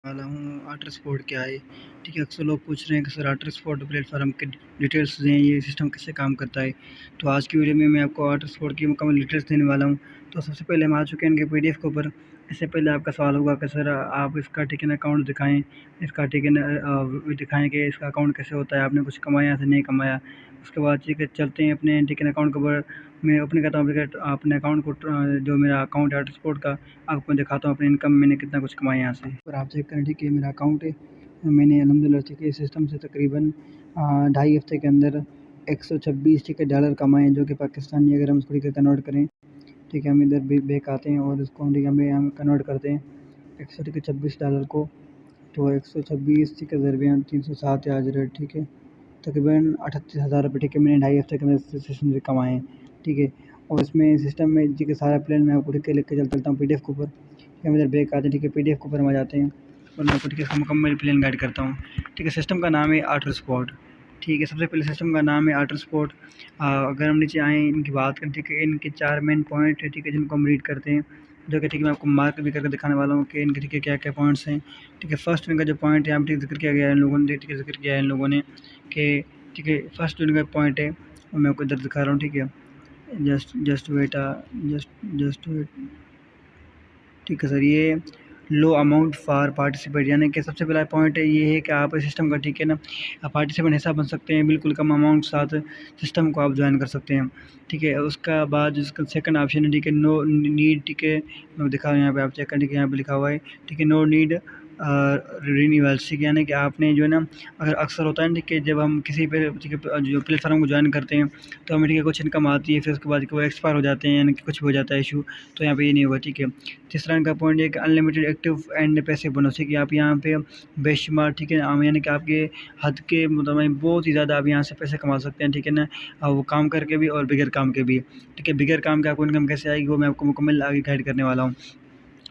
वाला हूँ आर्टर स्पोर्ट क्या है। ठीक है, अक्सर लोग पूछ रहे हैं कि सर आर्टर स्पोर्ट प्लेटफॉर्म के डिटेल्स दें, ये सिस्टम कैसे काम करता है। तो आज की वीडियो में मैं आपको आर्टर स्पोर्ट की मुकम्मल डिटेल्स देने वाला हूँ। तो सबसे पहले हम आ चुके हैं इनके पीडीएफ के ऊपर। इससे पहले आपका सवाल होगा कि सर आप इसका ठीक है ना अकाउंट दिखाएं, इसका ठीक है ना दिखाएं कि इसका अकाउंट कैसे होता है, आपने कुछ कमाया से नहीं कमाया। उसके बाद ठीक है चलते हैं अपने ठीक है ना अकाउंट के ऊपर। मैं ओपन करता हूँ अपने अकाउंट को, जो मेरा अकाउंट है आर्टर स्पोर्ट का, आपको दिखाता हूँ अपनी इनकम मैंने कितना कुछ कमाया यहाँ से। और आप चेक करें ठीक है मेरा अकाउंट है। मैंने अल्हम्दुलिल्लाह ठीक है सिस्टम से तकरीबन 2.5 हफ्ते के अंदर 126 ठीक है डॉलर कमाए हैं, जो कि पाकिस्तानी अगर हम इसको ठीक है कन्वर्ट करें। ठीक है, हम इधर बैक आते हैं और इसको हम ठीक है हम कन्वर्ट करते हैं 126 डॉलर को। तो 126 ठीक है दरमियान 307 आज रेट ठीक है, तकरीबन 38,000 रुपये ठीक है मैंने 2.5 हफ्ते के अंदर सिस्टम से कमाए हैं। ठीक है, और इसमें सिस्टम में ठीक है सारा प्लान मैं आपको ठीक है लिख के चलता हूँ पीडीएफ के ऊपर। ठीक है, हम इधर बैक आते हैं ठीक है पीडीएफ के ऊपर हम आ जाते हैं और मैं आपको ठीक है इसका मुकम्मल प्लान गाइड करता हूँ। ठीक है, सिस्टम का नाम है आर्टर स्पॉट। ठीक है, सबसे पहले सिस्टम का नाम है आर्टर स्पॉट। अगर हम नीचे आएँ इनकी बात करें ठीक है, इनके 4 मेन पॉइंट है ठीक है जिनको हम रीड करते हैं, जो कि ठीक है मैं आपको मार्क भी करके दिखाने वाला हूँ कि इनके ठीक है क्या-क्या पॉइंट्स हैं। ठीक है, फर्स्ट इनका जो पॉइंट है यहाँ पे ज़िक्र किया गया है इन लोगों ने, ठीक है ज़िक्र किया है इन लोगों ने कि ठीक है फर्स्ट जो इनका पॉइंट है वो मैं आपको इधर दिखा रहा हूँ। ठीक है, जस्ट वेट जस्ट वेट। ठीक है सर, ये लो अमाउंट फॉर पार्टिसिपेट, यानी कि सबसे पहला पॉइंट है ये है कि आप सिस्टम का ठीक है ना पार्टिसिपेंट हिस्सा बन सकते हैं, बिल्कुल कम अमाउंट साथ सिस्टम को आप ज्वाइन कर सकते हैं। ठीक है, उसका बाद इसका सेकंड ऑप्शन है ठीक है नो नीड। ठीक है, मैं दिखा रहा हूँ यहाँ पे, आप चेक करें, ठीक है यहाँ पे लिखा हुआ है ठीक है नो नीड रिन्यूअल्स। ठीक है, यानी कि आपने जो है ना, अगर अक्सर होता है ना ठीक है जब हम किसी पे ठीक है जो प्लेटफॉर्म को ज्वाइन करते हैं तो हमें ठीक है कुछ इनकम आती है, फिर उसके बाद वो एक्सपायर हो जाते हैं, यानी कि कुछ भी हो जाता है इशू। तो यहाँ पे ये नहीं होगा। ठीक है, तीसरा इनका पॉइंट है कि unlimited active and passive bonus है कि आप यहाँ पे बेशुमार ठीक है यानी कि आपके हद के मुताबिक बहुत ही ज़्यादा आप यहाँ से पैसे कमा सकते हैं। ठीक है ना, वो काम करके भी और बगैर काम के भी। ठीक है, बगैर काम के आपको इनकम कैसे आएगी वो मैं आपको मुकम्मल आगे गाइड करने वाला हूँ।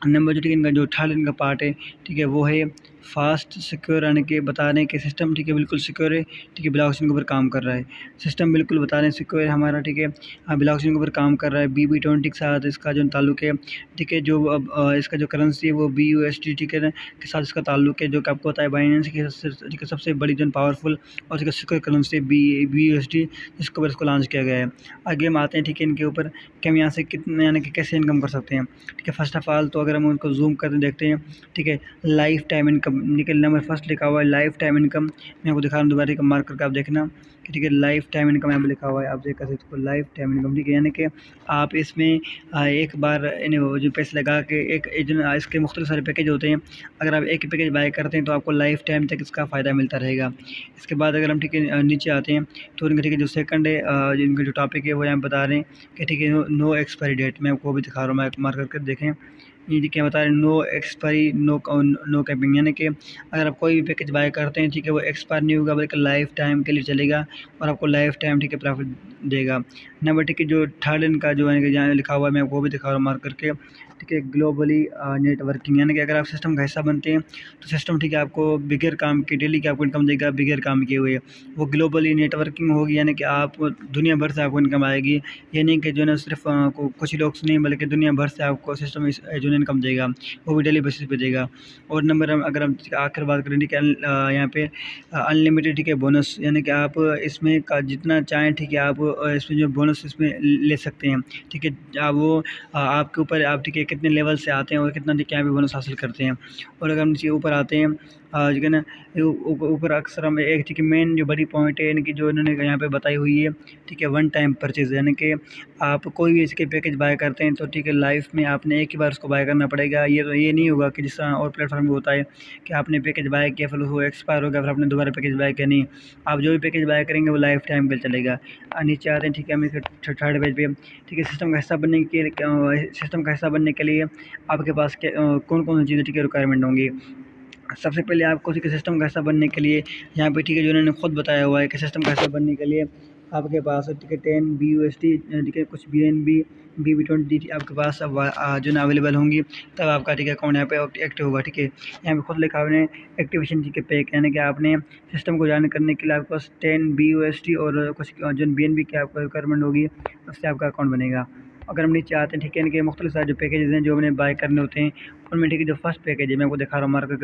नंबर जो ठीक है इनका जो थर्ड इनका पार्ट है ठीक है वो है फास्ट सिक्योर, यानी कि बता रहे हैं कि सिस्टम ठीक है बिल्कुल सिक्योर है। ठीक है, ब्लॉकचेन के ऊपर काम कर रहा है सिस्टम, बिल्कुल बता रहे हैं सिक्योर है हमारा। ठीक है, ब्लॉकचेन के ऊपर काम कर रहा है। BB20 के साथ इसका जो ताल्लुक है। ठीक है, जो अब इसका जो करेंसी है वो BUSD ठीक है ना के साथ इसका ताल्लुक है, जो कि आपको पता है बाइनेंस की सबसे बड़ी जो पावरफुल और इसका सिक्योर करेंसी BUSD, जिसके ऊपर इसको लॉन्च किया गया है। आगे हम आते हैं ठीक है इनके ऊपर कि हम यहाँ से कितने यानी कि कैसे इनकम कर सकते हैं। ठीक है, फर्स्ट ऑफ ऑल तो अगर हम उनको जूम करके देखते हैं ठीक है लाइफ टाइम इनकम निकल नंबर फर्स्ट लिखा हुआ है लाइफ टाइम इनकम। मैं आपको दिखा रहा हूँ दोबारा एक मार्क करके आप देखना कि ठीक है लाइफ टाइम इनकम यहाँ पे लिखा हुआ है, आप देख कर सकते हो लाइफ टाइम इनकम। ठीक है, यानी कि आप इसमें एक बार इन्हें वो जो पैसे लगा के इसके मुख्तलिफ सारे पैकेज होते हैं, अगर आप एक ही पैकेज बाय करते हैं तो आपको लाइफ टाइम तक इसका फ़ायदा मिलता रहेगा। इसके बाद अगर हम ठीक है नीचे आते हैं तो इनका ठीक है जो सेकंड है इनका जो टॉपिक है वो यहाँ बता रहे हैं कि ठीक है नो एक्सपायरी डेट। मैं आपको भी दिखा रहा हूँ, मैं मार्क करके देखें ये क्या बता रहे हैं नो एक्सपायरी नो कैपिंग, यानी कि अगर आप कोई भी पैकेज बाय करते हैं ठीक है वो एक्सपायर नहीं होगा बल्कि लाइफ टाइम के लिए चलेगा और आपको लाइफ टाइम ठीक है प्रॉफिट देगा। नंबर ठीक है जो थर्ड इनका जो है यहाँ लिखा हुआ है मैं वो भी दिखा रहा हूँ मार्क करके। ठीक है, ग्लोबली नेटवर्किंग, यानी कि अगर आप सिस्टम का हिस्सा बनते हैं तो सिस्टम ठीक है आपको बिगर काम की डेली की आपको इनकम देगा, बिगर काम किए हुए वो ग्लोबली नेटवर्किंग होगी, यानी कि आप दुनिया भर से आपको इनकम आएगी। ये नहीं कि जो है ना सिर्फ कुछ लोग से नहीं बल्कि दुनिया भर से आपको सिस्टम जो है इनकम देगा, वो भी डेली बेसिस पे देगा। और नंबर अगर हम आखिर बात करें ठीक है यहाँ पे अनलिमिटेड ठीक है बोनस, यानी कि आप इसमें का जितना चाहें ठीक है आप इसमें जो बोनस इसमें ले सकते हैं। ठीक है, आप वो आपके ऊपर आप ठीक है कितने लेवल से आते हैं और कितना ठीक है यहाँ पे बोनस हासिल करते हैं। और अगर हम नीचे ऊपर आते हैं जो है ना ऊपर अक्सर हम एक ठीक है मेन जो बड़ी पॉइंट है इनकी जो इन्होंने यहाँ पे बताई हुई है ठीक है वन टाइम परचेज, यानी कि आप कोई भी इसके पैकेज बाय करते हैं तो ठीक है लाइफ में आपने एक ही बार उसको बाय करना पड़ेगा। ये नहीं होगा कि जिस तरह और प्लेटफॉर्म में होता है कि आपने पैकेज बाय किया फिर वो एक्सपायर हो गया फिर आपने दोबारा पैकेज बाय किया, नहीं, आप जो भी पैकेज बाय करेंगे वो लाइफ टाइम के लिए चलेगा। नीचे आते हैं ठीक है हम इसके थर्ड पेज पे ठीक है सिस्टम का हिस्सा बनने के लिए आपके पास कौन कौन सी चीज़ें ठीक है रिक्वायरमेंट होंगी। सबसे पहले आपको किसी सिस्टम का हिस्सा बनने के लिए यहाँ पे ठीक है जो उन्होंने खुद बताया हुआ है कि सिस्टम का हिस्सा बनने के लिए आपके पास ठीक है 10 BUSD ठीक है कुछ BNB BB20 आपके पास अब जो है अवेलेबल होंगी, तब आपका ठीक है अकाउंट यहाँ पे एक्टिव होगा। ठीक है, यहाँ पे खुद लिखा हुआ है एक्टिवेशन ठीक है पैक, यानी कि आपने सिस्टम को ज्वाइन करने के लिए आपके पास 10 BUSD और कुछ जो BNB की आपको रिक्वायरमेंट होगी उससे आपका अकाउंट बनेगा। अगर हम नीचे आते हैं, ठीक है, इनके मुख्तलिफ सारे जो पैकेजेस हैं जो हमें बाय करने होते हैं, उनमें ठीक है जो फर्स्ट पैकेज है मैं आपको दिखा रहा हूँ मार्केट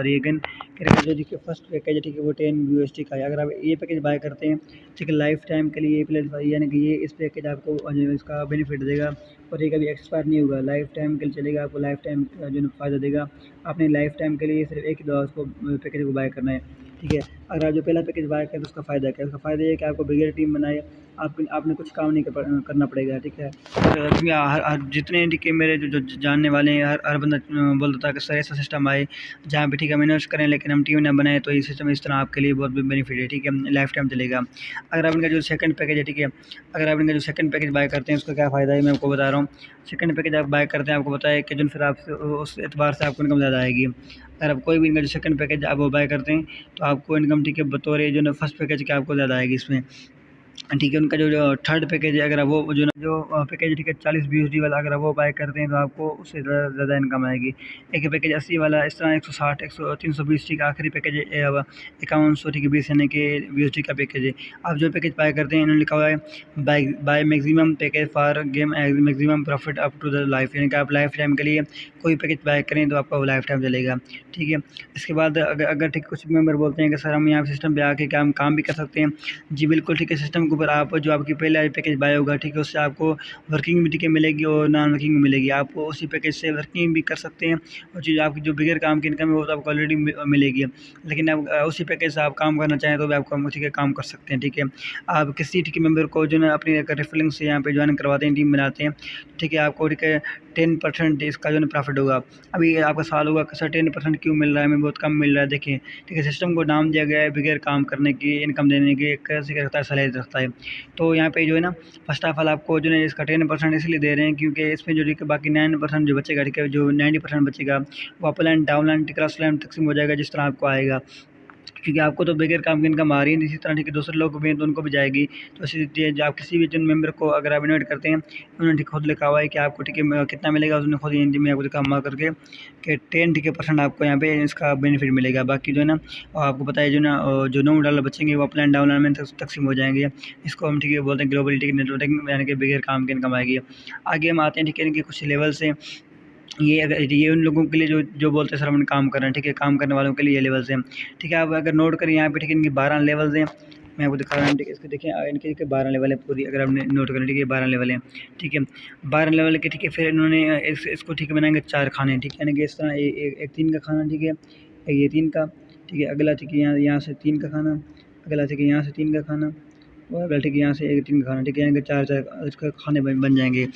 रेगन जो देखिए फर्स्ट पैकेज है, ठीक है, वो 10 USD का है। अगर आप ये पैकेज बाय करते हैं, ठीक है, लाइफ टाइम के लिए प्लस यानी कि ये इस पैकेज आपको जो इसका बेनिफिट देगा और ये कभी एक्सपायर नहीं होगा, लाइफ टाइम के लिए चलेगा, आपको लाइफ टाइम का जो फ़ायदा देगा। आपने लाइफ टाइम के लिए सिर्फ एक ही दफ़ा उसको पैकेज को बाय करना है, ठीक है। अगर आप जो पहला पैकेज बाय करें तो उसका फ़ायदा क्या है? उसका फ़ायदा ये है कि आपको बिगर टीम बनाए, आपने कुछ काम नहीं करना पड़ेगा, ठीक है। क्योंकि हर जितने ठीक है मेरे जो जानने वाले हैं, हर बंदा बोलता था कि सर ऐसा सिस्टम आए जहाँ पे ठीक है हम इन्वेस्ट करें लेकिन हम टीम ना बनाए, तो ये सिस्टम इस तरह आपके लिए बहुत बेनिफिट है, ठीक है, लाइफ टाइम चलेगा। अगर आप इनका जो सेकंड पैकेज है, ठीक है, अगर आप इनका जो सेकंड पैकेज बाय करते हैं उसका क्या फ़ायदा है मैं आपको बता रहा हूँ। सेकंड पैकेज आप बाय करते हैं, आपको पता है कि जो फिर आप उस एतबार से आपको इनकम ज़्यादा आएगी। अगर आप कोई भी इनका जो सेकंड पैकेज आप वो बाय करते हैं तो आपको इनकम ठीक है बतौर जो ना फर्स्ट पैकेज के आपको ज़्यादा आएगी इसमें, ठीक है। उनका जो थर्ड पैकेज है, अगर वो जो पैकेज ठीक है 40 USD वाला, अगर वो बाय करते हैं तो आपको उससे ज़्यादा इनकम आएगी। एक पैकेज 80 वाला, इस तरह 160 100 320 ठीक है, आखिरी पैकेज है 5100 ठीक है 20 यानी कि USD का पैकेज है। आप जो पैकेज बाय करते हैं इन्होंने लिखा हुआ है buy maximum package for game maximum profit up to the life, यानी कि आप लाइफ टाइम के लिए कोई पैकेज बाय करें तो आपका वो लाइफ टाइम चलेगा, ठीक है। इसके बाद अगर ठीक कुछ मेंबर बोलते हैं कि सर हम यहाँ सिस्टम पे आके क्या हम काम भी कर सकते हैं, जी बिल्कुल, ठीक है। सिस्टम के ऊपर आप जो आपकी पहले पैकेज बाय होगा, ठीक है, उससे आपको वर्किंग भी ठीक है मिलेगी और नॉन वर्किंग भी मिलेगी। आपको उसी पैकेज से वर्किंग भी कर सकते हैं और चीज़ आपकी जो बिगर काम की इनकम है वो तो आपको ऑलरेडी मिलेगी, लेकिन आप उसी पैकेज से आप काम करना चाहें तो भी आपको ठीक है काम कर सकते हैं, ठीक है। आप किसी ठीक है मेंबर को जो ना अपनी रेफरेंस से यहाँ पे ज्वाइन करवाते हैं, टीम बनाते हैं, ठीक है, आपको ठीक है 10% इसका जो है प्रॉफिट होगा। अभी आपका सवाल होगा कि सर 10% क्यों मिल रहा है, हमें बहुत कम मिल रहा है। देखिए, ठीक है, सिस्टम को नाम दिया गया है बगैर काम करने की इनकम देने की, कैसे क्या रखता है, सलाहियत रखता है। तो यहाँ पे जो है ना फर्स्ट ऑफ ऑल आपको जो है इसका 10% इसलिए दे रहे हैं क्योंकि इसमें जो ठीक है बाकी 9% जो बचेगा, ठीक है, जो 90% बचेगा वो up line down line cross line तकसीम हो जाएगा जिस तरह आपको आएगा, क्योंकि आपको तो बगैर काम की इनकम आ रही है, इसी तरह ठीक है दूसरे लोग भी हैं तो उनको भी जाएगी। तो इसलिए जो आप किसी भी जिन मेंबर को अगर आप इन्वाइट करते हैं, उन्होंने ठीक खुद लिखा हुआ है कि आपको ठीक है कितना मिलेगा, उसने खुद हिंदी में आपको लिखा मार करके कि 10 ठीक है % आपको यहाँ पे इसका बेनिफिट मिलेगा। बाकी जो है ना आपको पता है जो ना जो $9 बचेंगे वो अपलाइन डाउनलाइन में तकसीम हो जाएंगे। इसको हम ठीक है बोलते हैं ग्लोबलिटी नेटवर्किंग, यानी कि बगैर काम की इनकम आएगी। आगे हम आते हैं, ठीक है, इनके कुछ लेवल से, ये उन लोगों के लिए जो बोलते हैं सर हम काम कर रहे हैं, ठीक है, काम करने वालों के लिए ये लेवल्स हैं, ठीक है। आप अगर नोट करें यहाँ पे, ठीक है, इनकी 12 लेवल्स हैं, मैं आपको दिखा रहा हूँ, ठीक है। इसके देखिए इनके 12 लेवल है पूरी, अगर आपने नोट करें, ठीक है, 12 लेवल हैं, ठीक है, 12 लेवल के, ठीक है। फिर इन्होंने इसको ठीक है बनाएंगे 4 खाने, ठीक है, यानी कि इस तरह एक 3 का खाना, ठीक है, एक ये 3 का, ठीक है, अगला ठीक है यहाँ से 3 का खाना, अगला ठीक है यहाँ से 3 का खाना, और अगला ठीक है यहाँ से एक 3 का खाना, ठीक है, यानी कि 4 इसका खाने बन जाएंगे।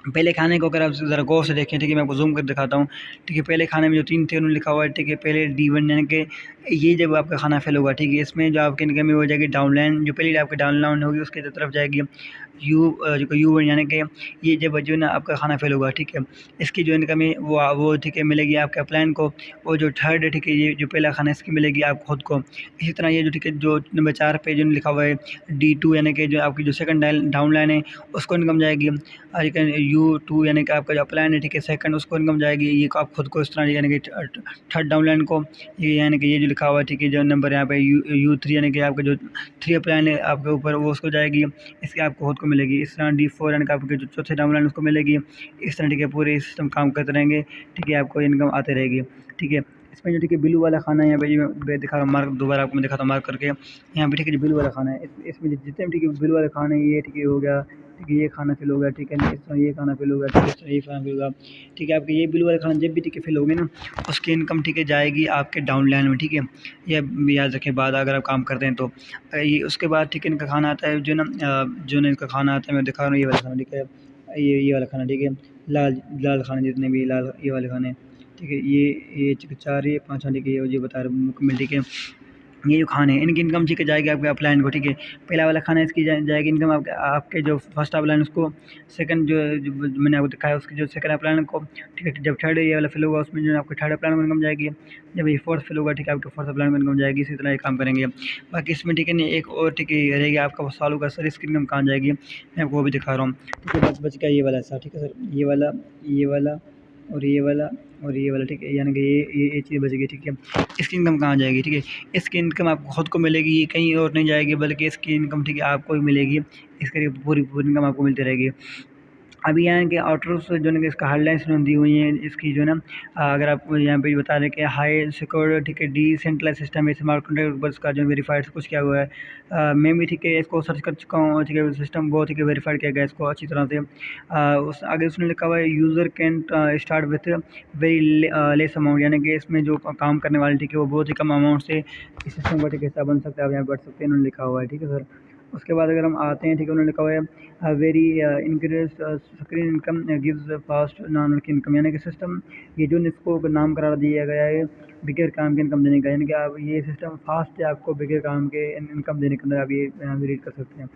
पहले खाने को अगर आप ज़रा गौर से देखें, ठीक है, मैं आपको ज़ूम कर दिखाता हूँ, ठीक है। पहले खाने में जो 3 थे उन्होंने लिखा हुआ है, ठीक है, पहले D1 यानी कि ये जब आपका खाना फेल होगा, ठीक है, इसमें जो आपकी इनकम हो जाएगी डाउनलाइन, जो पहले आपकी डाउनलाइन होगी उसकी तरफ जाएगी जो U1, यानी कि ये जब जो ना आपका खाना फेल होगा, ठीक है, इसकी जो इनकम है वो ठीक है मिलेगी आपके अपलाइन को। और जो थर्ड है, ठीक है, ये जो पहला खाना इसकी मिलेगी आप खुद को। इसी तरह ये जो ठीक है जो नंबर 4 पे जो लिखा हुआ है D2, यानी कि जो आपकी जो सेकंड डाउनलाइन है उसको इनकम जाएगी। और U2 यानी कि आपका जो अपलाइन है, ठीक है, सेकंड, उसको इनकम जाएगी ये आप खुद को। इस तरह यानी कि थर्ड डाउनलाइन को ये, यानी कि ये जो लिखा हुआ है, ठीक है, जो नंबर यहाँ पे U3 यानी कि आपका जो 3 अपलाइन है आपके ऊपर वो उसको जाएगी, इसकी आपको खुद को मिलेगी। इस तरह D4 यानी कि आपके जो चौथे डाउनलाइन उसको मिलेगी। इस तरह ठीक है पूरे सिस्टम काम करते रहेंगे, ठीक है, आपको इनकम आते रहेगी, ठीक है। इसमें जो ठीक है ब्लू वाला खाना है यहाँ पे जो मैं दिखा रहा हूँ मार्क, दोबारा आपको मैं दिखाता हूँ मार्क करके यहाँ पे, ठीक है, जो ब्लू वाला खाना है इसमें जितने भी ठीक है ब्लू वाला खाना है ये ठीक है हो गया, ठीक है, ये खाना फिल होगा, ठीक है, इस तरह ये खाना फिल होगा, ठीक है, इस तरह ये खाना फिल होगा, ठीक है। आपके ये बिल वाला खाना जब भी ठीक है फिल होगी ना उसकी इनकम ठीक है जाएगी आपके डाउनलाइन में, ठीक है, ये याद रखें बात अगर आप काम करते हैं तो। ये उसके बाद ठीक है इनका खाना आता है जो ना जो ना इनका खाना आता है, मैं दिखा रहा हूँ ये वाला खाना, ठीक है, ये वाला खाना, ठीक है, लाल लाल खाने जितने भी लाल ये वाले खाने, ठीक है, ये 4 ये 5 ठीक है, ये बता रहे मुकम्मल, ठीक है। ये जो खाने हैं इनकी इनकम ठीक है जाएगी आपके अपलाइन को, ठीक है। पहला वाला खाना इसकी जाएगी इनकम आपके आपके जो फर्स्ट अपलाइन उसको, सेकंड जो मैंने आपको दिखाया उसकी जो सेकंड अपलाइन को, ठीक है। जब थर्ड ये वाला फिल होगा उसमें जो है आपको थर्ड अपलाइन को इनकम जाएगी। जब ये फोर्थ फिल होगा, ठीक है, आपके फोर्थ अपलाइन को इनकम जाएगी। इसी तरह ये काम करेंगे। बाकी इसमें ठीक है नहीं एक और ठीक है रहेगी आपका सवाल होगा सर इसकी इनकम कहाँ जाएगी, मैं आपको वो भी दिखा रहा हूँ, ठीक है। बस बच गया ये वाला सर, ठीक है सर, ये वाला और ये वाला और ये वाला, ठीक है, यानी कि ये चीज़ बच गई, ठीक है। इसकी इनकम कहाँ जाएगी, ठीक है, इसकी इनकम आपको खुद को मिलेगी, ये कहीं और नहीं जाएगी बल्कि इसकी इनकम ठीक है आपको ही मिलेगी। इसके पूरी पूरी इनकम आपको मिलती रहेगी। अभी यहाँ के आउटर्स जो है ना इसका हेडलाइंस इन्होंने दी हुई हैं इसकी जो है ना अगर आप यहाँ पे बता दें कि हाई सिक्योर ठीक है डिसेंट्रलाइज सिस्टम है स्मार्ट कॉन्ट्रैक्ट पर इसका जो वेरीफाइड कुछ किया हुआ है। मैं भी ठीक है इसको सर्च कर चुका हूँ ठीक है सिस्टम बहुत ठीक है वेरीफाइड किया गया इसको अच्छी तरह से। उस आगे उसने लिखा हुआ है user can start with very less amount यानी कि इसमें जो काम करने वाले ठीक है वो बहुत ही कम अमाउंट से इस सिस्टम का ठीक है हिस्सा बन सकता है। आप यहाँ बढ़ सकते हैं इन्होंने लिखा हुआ है ठीक है सर। उसके बाद अगर हम आते हैं ठीक है उन्होंने लिखा हुआ है very increase screen income gives fast non income यानी कि सिस्टम ये जो इसको नाम करार दिया गया है बगैर काम के इनकम देने का यानी कि आप ये सिस्टम फास्ट है आपको बगैर काम के इनकम देने के अंदर आप ये यहाँ से रीड कर सकते हैं।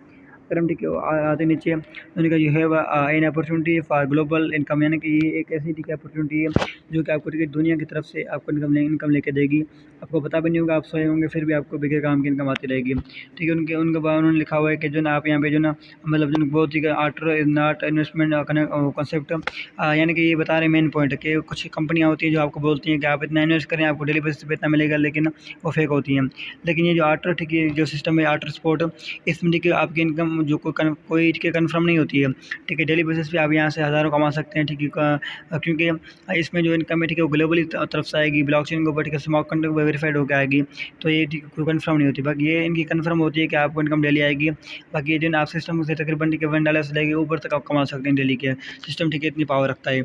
अगर हम ठीक है आते नीचे उन्होंने कहा you have an opportunity for global income यानी कि ये एक ऐसी ठीक है अपॉर्चुनिटी है जो कि आपको ठीक है दुनिया की तरफ से आपको इनकम लेके देगी। आपको पता भी नहीं होगा आप सोए होंगे फिर भी आपको बगैर काम की इनकम आती रहेगी ठीक है। उनके उनके बाद उन्होंने लिखा हुआ है कि जो ना आप यहाँ पे जो ना मतलब जो बहुत ही आर्टर इज नॉट इन्वेस्टमेंट कॉन्सेप्ट यानी कि ये बता रहे मेन पॉइंट है कि कुछ कंपनियाँ होती हैं जो आपको बोलती हैं कि आप इतना इन्वेस्ट करें आपको डेली बेसिस पे इतना मिलेगा लेकिन वो फेक होती हैं। लेकिन ये जो आर्टर ठीक है जो सिस्टम है आर्टर स्पोर्ट इसमें देखिए आपकी इनकम जो कोई ठीक है कन्फर्म नहीं होती है ठीक है। डेली बेसिस पे आप यहाँ से हज़ारों कमा सकते हैं ठीक है क्योंकि इसमें जो इनकम है ठीक है वो ग्लोबली तरफ से आएगी ब्लॉकचेन के ऊपर ठीक है स्मार्ट कॉन्ट्रैक्ट वेरीफाइड होकर आएगी। तो ये ठीक कोई कन्फर्म नहीं होती बाकी ये इनकी कन्फर्म होती है कि आपको इनकम डेली आएगी। बाकी ये दिन आप सिस्टम से तकरीबन ठीक है $1 से लेके ऊपर तक आप कमा सकते हैं डेली के सिस्टम ठीक है इतनी पावर रखता है।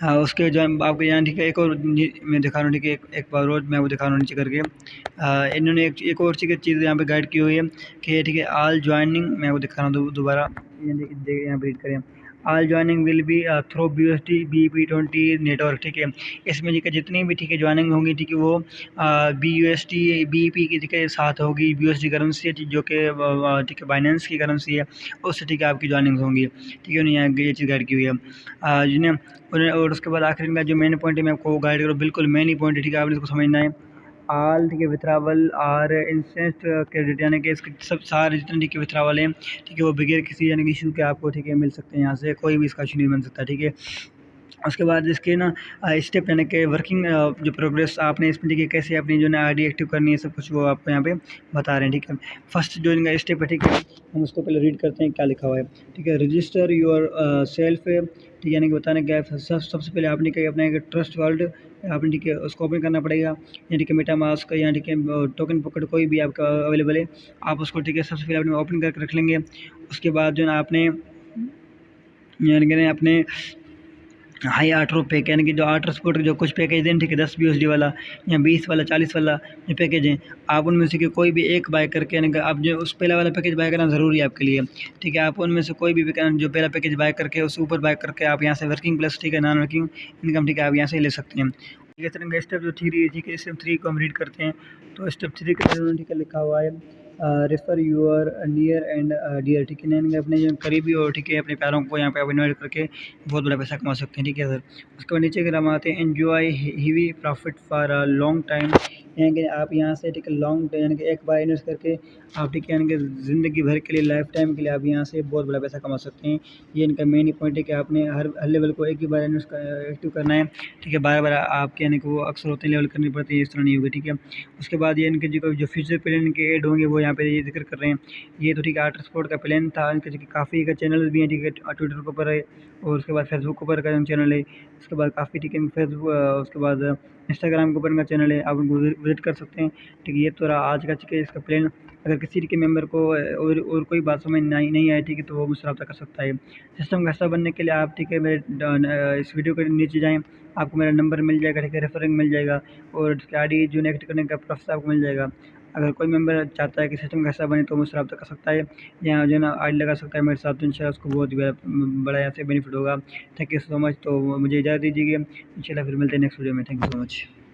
हाँ उसके जो आपको यहाँ ठीक है एक और मैं दिखा रहा हूँ ठीक है एक बार रोज मैं वो दिखा रहा हूँ नीचे करके इन्होंने एक और चीज़ यहाँ पे गाइड की हुई है कि ठीक है ऑल ज्वाइनिंग मैं वो दिखा रहा हूँ दोबारा यहाँ पे रीड करें all joining will be through BUSD BP20 network ठीक है। इसमें ठीक है जितनी भी ठीक है ज्वाइनिंग होंगी ठीक है वो BUSD BP की ठीक है साथ होगी BUSD करेंसी है जो कि ठीक है बाइनेंस की करेंसी है उससे ठीक है आपकी ज्वाइनिंग होंगी ठीक है। उन्हें यहाँ ये चीज़ गाइड की हुई है जिन्हें और उसके बाद आखिर में जो मेन पॉइंट है मैं आपको गाइड करूँ बिल्कुल मेन ही पॉइंट है ठीक है। आपने इसको समझना है आल ठीक है विथड्रॉवल आर इंस्टेंट क्रेडिट यानी कि इसके सब सारे जितने ठीक है विथड्रॉवल हैं ठीक है वो बगैर किसी यानी कि इशू के आपको ठीक है मिल सकते हैं यहाँ से कोई भी इसका इशू नहीं बन सकता ठीक है। उसके बाद इसके ना स्टेप यानी कि वर्किंग जो प्रोग्रेस आपने इसमें ठीक है कैसे अपनी जो ना आईडी एक्टिव करनी है सब कुछ वो आपको यहाँ पे बता रहे हैं ठीक है। फर्स्ट जो इनका स्टेप है ठीक है हम उसको पहले रीड करते हैं क्या लिखा हुआ है ठीक है। रजिस्टर योर सेल्फ ठीक है यानी कि बताने क्या है सबसे पहले आपने क्या अपना एक ट्रस्ट वर्ल्ड आपने ठीक है उसको ओपन करना पड़ेगा यानी कि मेटामास्क या ठीक है टोकन पॉकेट कोई भी आपका अवेलेबल है आप उसको ठीक है सबसे पहले अपने ओपन करके रख लेंगे। उसके बाद जो है आपने यानी कि अपने हाई आर्टर पैक यानी कि जो आर्टर स्पोर्ट के जो कुछ पैकेज हैं ठीक है 10 BUSD वाला या 20 वाला 40 वाला जो पैकेज हैं आप उनमें से कोई भी एक बाय करके यानी कि आप जो उस पहला वाला पैकेज बाय करना ज़रूरी है आपके लिए ठीक है। आप उनमें से कोई भी जो पहला पैकेज बाय करके उससे ऊपर बाय करके आप यहाँ से वर्किंग प्लस ठीक है नॉन वर्किंग इनकम ठीक है आप यहाँ से ले सकते हैं। ठीक है तरह का स्टेप जो 3 ठीक है स्टेप 3 को हम रीड करते हैं तो स्टेप 3 के ठीक है लिखा हुआ है refer your near and dear ठीक है यानी कि अपने जो करीबी और ठीक है अपने प्यारों को यहाँ पे आप इन्वाइट करके बहुत बड़ा पैसा कमा सकते हैं ठीक है सर। उसके बाद नीचे अगर हम आते हैं enjoy heavy profit for a long time यानी कि आप यहाँ से ठीक है लॉन्ग यानी कि एक बार इन्वेस्ट करके आप ठीक है यानी कि ज़िंदगी भर के लिए लाइफ टाइम के लिए आप यहाँ से बहुत बड़ा पैसा कमा सकते हैं। ये इनका मेन पॉइंट है कि आपने हर लेवल को एक ही बार इन्वेस्ट एक्टिव करना है ठीक है। बार बार आपके यानी कि वो अक्सर होते हैं लेवल करनी पड़ती है इस तरह नहीं होगी ठीक है। उसके बाद ये इनके जो फ्यूचर प्लान के ऐड होंगे वो यहाँ पे ये जिक्र कर रहे हैं। ये तो ठीक है आर्टर स्पोर्ट का प्लान था इनके काफ़ी चैनल भी हैं ठीक है ट्विटर के ऊपर है और उसके बाद फेसबुक के ऊपर का चैनल है। उसके बाद काफ़ी ठीक है फेसबुक उसके बाद इंस्टाग्राम के ऊपर इनका चैनल है आप उनको विजिट कर सकते हैं ठीक है। ये तो रहा आज का ठीक है इसका प्लान। अगर किसी के मेंबर को और कोई बात समझ नहीं आई ठीक है तो वो मुझसे रब्ता कर सकता है। सिस्टम का हिस्सा बनने के लिए आप ठीक है मेरे इस वीडियो के नीचे जाएँ आपको मेरा नंबर मिल जाएगा ठीक है रेफरिंग मिल जाएगा और उसकी आईडी जो नेक्स्ट करने का प्रोसेस आपको मिल जाएगा। अगर कोई मेंबर चाहता है कि सिस्टम का हिस्सा बने तो मुझसे रब्ता कर सकता है या जो है ना आईडी लगा सकता है मेरे साथ तो इंशाल्लाह उसको बहुत बड़ा यहाँ से बेनिफिट होगा। Thank you so much. तो मुझे इजाज़त दीजिए इंशाल्लाह फिर मिलते हैं नेक्स्ट वीडियो में। Thank you so much.